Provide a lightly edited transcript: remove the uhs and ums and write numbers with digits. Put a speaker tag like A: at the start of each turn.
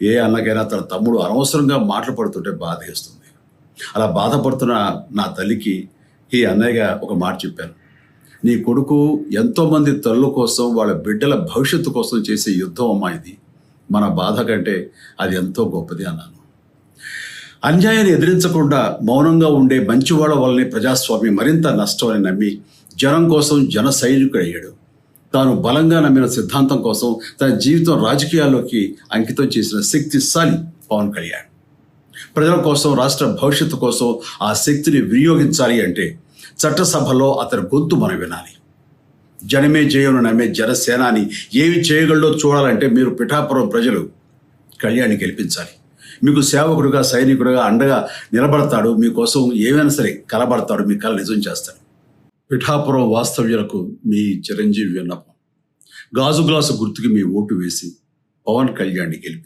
A: ఏ అన్నకైనా తన తమ్ముడు అనవసరంగా మాటలు పడుతుంటే బాధేస్తుంది. అలా బాధపడుతున్న నా తల్లికి ఈ అన్నయ్యగా ఒక మాట చెప్పాను. నీ కొడుకు ఎంతోమంది తల్లుల కోసం వాళ్ళ బిడ్డల భవిష్యత్తు కోసం చేసే యుద్ధం అమ్మా ఇది. మన బాధ కంటే అది ఎంతో గొప్పది అన్నాను. అన్యాయాన్ని ఎదిరించకుండా మౌనంగా ఉండే మంచివాళ్ళ వల్లనే ప్రజాస్వామ్యం మరింత నష్టం అని నమ్మి జనం కోసం జన సైనికుడయ్యాడు. తాను బలంగా నమ్మిన సిద్ధాంతం కోసం తన జీవితం రాజకీయాల్లోకి అంకితం చేసిన శక్తిశాలి పవన్ కళ్యాణ్. ప్రజల కోసం, రాష్ట్ర భవిష్యత్తు కోసం ఆ శక్తిని వినియోగించాలి అంటే చట్టసభలో అతని గొంతు మనం వినాలి. జనమే జయను నమ్మే జనసేనాని ఏమి చేయగలడో చూడాలంటే మీరు పిఠాపురం ప్రజలు కళ్యాణ్ని గెలిపించాలి. మీకు సేవకుడుగా, సైనికుడుగా అండగా నిలబడతాడు. మీకోసం ఏమైనా సరే కలబడతాడు. మీ కళ నిజం చేస్తాడు. పిఠాపురం వాస్తవ్యులకు మీ చిరంజీవి విన్నపం. గాజు గ్లాసు గుర్తుకి మీ ఓటు వేసి పవన్ కళ్యాణ్ని గెలిపించాలి.